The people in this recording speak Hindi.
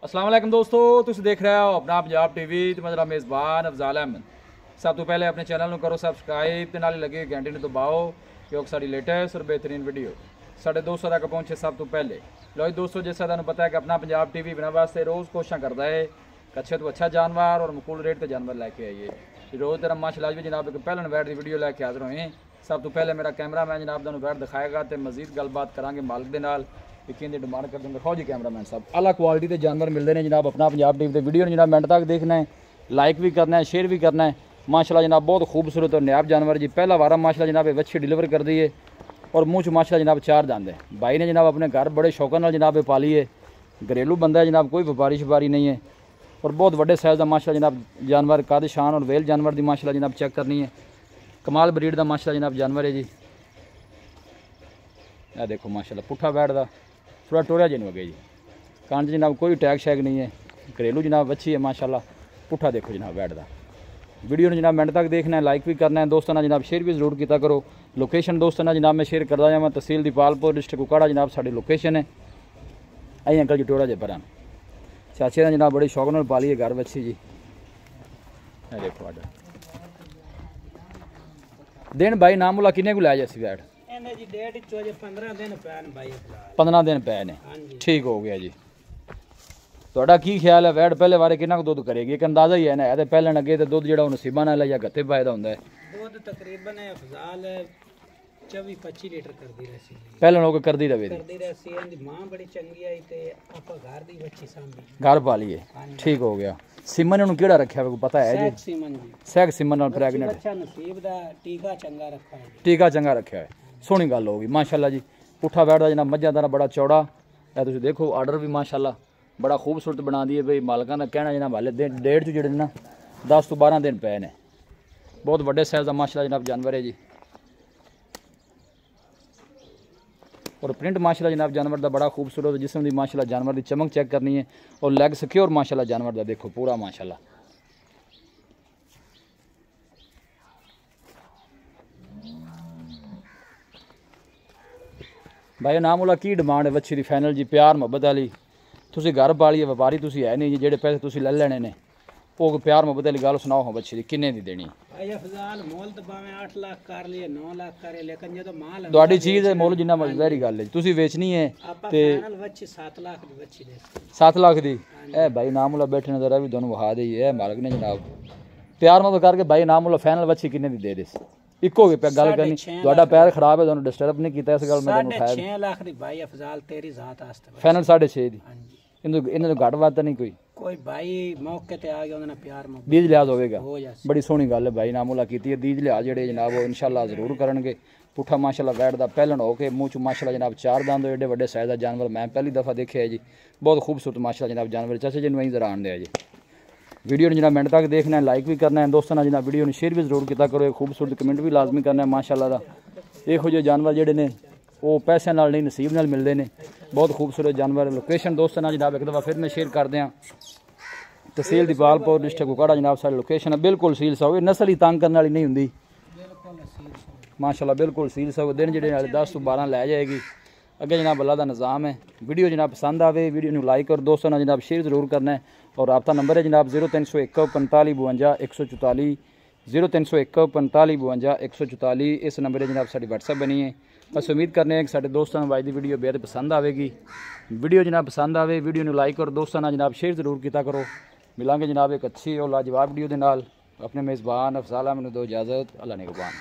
अस्सलाम वालेकुम दोस्तों, तुम देख रहे हो अपना पंजाब टीवी तो मेरा मेज़बान अफजाल अहमद। सब तो पहले अपने चैनल को करो सबसक्राइब तो नाले लगे घंटे ने दबाओ क्योंकि साड़ी लेटेस्ट और बेहतरीन वीडियो साढ़े दोस्तों तक पहुँचे सब तो पहले। लो दोस्तों, जैसा तुम पता है कि अपना पंजाब टीवी बनाने वास्ते रोज़ कोशिश करता है कि अच्छे तो अच्छा जानवर और मकूल रेट से जानवर लैके आइए। रोज़ तरह माशाल्लाह भी जनाब एक पहले बैठ की वीडियो लैके हाजिर होए। सब तो पहले मेरा कैमरा मैन जनाब तुम बैठ दिखाएगा तो मजीद गलबात करांगे मालिक के नाल कि डिमांड कर देंगे। जी कैमरा मैन साहब अला क्वालिटी के जानवर मिलते हैं जनाब अपना पंजाब टीवी के वीडियो जनाब मिनट तक देखना है, लाइक भी करना है, शेयर भी करना है। माशाल्लाह जनाब बहुत खूबसूरत और नायाब जानवर जी। पहला वारा माशाल्लाह जनाब बच्चे डिलीवर कर दी है और मुँह च माशाल्लाह जनाब चार दांद है। भाई ने जनाब अपने घर बड़े शौक़ नाल जनाब पाली है। घरेलू बंदा है जनाब, कोई व्यापारी शपारी नहीं है और बहुत बड़े साइज़ का माशाल्लाह जनाब जानवर कद शान और वेल जानवर की माशाल्लाह जनाब चेक करनी है। कमाल ब्रीड का माशाल्लाह जनाब जानवर है जी। यह देखो माशाल्लाह पुट्ठा बैठदा थोड़ा टोरिया जिन वगे जी। कांड जनाब कोई टैग शैग नहीं है, घरेलू जनाब अच्छी है माशाल्लाह। पुट्ठा देखो जनाब बैठदा। वीडियो ने जनाब मिनट तक देखना है, लाइक भी करना है, दोस्तों जनाब शेयर भी जरूर किया करो। लोकेशन दोस्तों जनाब मैं शेयर करता जावा, तहसील दीपालपुर डिस्ट्रिक्ट कुकाड़ा जनाब साड़ी लोकेशन है। आई अंकल जी टोरा जे पर चाचे ने जनाब बड़ी शौक नाल पाली है घर बच्ची जी। देखो आडा दिन भाई नाम मुला किन्ने को लै जैसी बैठ 15 दिन पै ने। ठीक हो गया जी। थोड़ा की ख्याल है वैड पहले बारे कितना दुध करेगी? एक अंदाजा ही है ना, ये पहले अगे तो दुध जो नसीबा नाल या गत्ते पाए का होंगे दुध तकरीबन अफजाल 24-25 लीटर करदी रहसी। पहले लोग करदी रहे दी मां बड़ी चंगी आई ते आपा घर दी बच्ची सांभी घर पाली है। ठीक हो गया। सिमन ने केड़ा रखा है पता है जी? सिमन जी सैग सिमन नाल प्रेग्नेंट अच्छा नसीब दा टीका चंगा रखा है। टीका चंगा रखा है, सोहनी गल होगी माशाल्लाह जी। पुट्ठा बैठदा जनाब मझां दा बड़ा चौड़ा है। तुसीं देखो आर्डर भी माशाल्लाह बड़ा खूबसूरत बना दिए भाई। मालकां दा कहना जनाब हाले डेढ़ च जेड़े ना 10 तो 12 दिन पे ने। बहुत बड़े साइज़ का माशाल्लाह जनाब जानवर है जी। और प्रिंट माशाल्लाह जनाब जानवर का बड़ा खूबसूरत जिस्म की माशाल्लाह जानवर की चमक चेक करनी है और लैग सिक्योर माशाल्लाह जानवर का देखो पूरा माशाल्लाह। भाई नाम वाला की डिमांड है बच्ची की फाइनल जी? प्यार मुहब्बत वाली तुसी घर पाली है, व्यापारी तुसी है नहीं जी जेडे पैसे तुसी ले लेने ने वो प्यार मुहब्बत वाली गल सुनाओ। हाँ बच्ची की किन्ने दी देनी? भाई अफजाल मोल तो भावें 8 लाख कर लिए 9 लाख करे लेकिन जो माल ਤੁਹਾਡੀ चीज़ है मोल जिन्ना वहरी गल है तुसी बेचनी है ते 7 लाख दी बच्ची दे 7 लाख दी। ए भाई नाम वाला बैठे ने जरा भी दोनों वहा दी है मालिक ने जनाब प्यार मुहब्बत करके भाई नाम वाला फाइनल बच्ची किन्ने दी दे दे इको पे गल करनी। ਤੁਹਾਡਾ पैर खराब है दोनों डिस्टर्ब नहीं किया इस गल में उठाया 6 लाख दी भाई अफजाल तेरी जात वास्ते फाइनल 6.5 दी। इन्हें घट वध नहीं कोई भाई मौके ते आ गया उन्होंने प्यार में दीज लिहाज होगा। बड़ी सोहनी गल है भाई नामुला की है। दीज लिहाज जेडे जनाब वो इंशाल्लाह जरूर करनगे। पुट्ठा माशाल्लाह बैठदा पहलन हो के मुँह च माशाल्लाह जनाब चार दांद एडे वड्डे साइज़ का जानवर मैं पहली दफ़ा देखे है जी। बहुत खूबसूरत माशाल्लाह जनाब जानवर। चाचे जी वहीं जरा आन दिया जी। वीडियो जनाब मिनट तक देखना है, लाइक भी करना है, दोस्तों जनाब वीडियो ने शेयर भी जरूर किया करो। खूबसूरत कमेंट भी लाजमी करना है माशाल्लाह दा। इहो जे जानवर जेडे ने वो पैसे नाल नहीं नसीब नाल मिलते हैं। बहुत खूबसूरत जानवर। लोकेशन दोस्तों जनाब एक दफ़ा फिर मैं शेयर कर दें, तहसील दीपालपुर डिस्ट्रिक्ट कुकाड़ा जनाब सारी लोकेशन है। बिल्कुल सील सौ नस्ल ही तंग करने वाली नहीं होंगी माशाल्लाह। बिल्कुल सील सौ दिन जेडे 10 तो 12 लै जाएगी। अगे जनाब अल्लाह का निज़ाम है। वीडियो जनाब पसंद आवे वीडियो में लाइक और दोस्तों ने जनाब शेयर जरूर करना है। और रब्ता नंबर है जनाब 0301 45 52 144 0301 45 52 144। इस नंबर है जनाब साड़ी व्हाट्सएप बनी है। बस उम्मीद करने हैं कि साढ़े दोस्तों को की वीडियो बेहद पसंद आएगी। वीडियो जनाब पसंद आवे वीडियो में लाइक और दोस्तों ने जनाब शेयर जरूर किया करो। मिलांगे जनाब एक अच्छी और लाजवाब वीडियो के नाल। अपने मेज़बान अफजाल अहमद दो इजाज़त। अल्लाह निगहबान।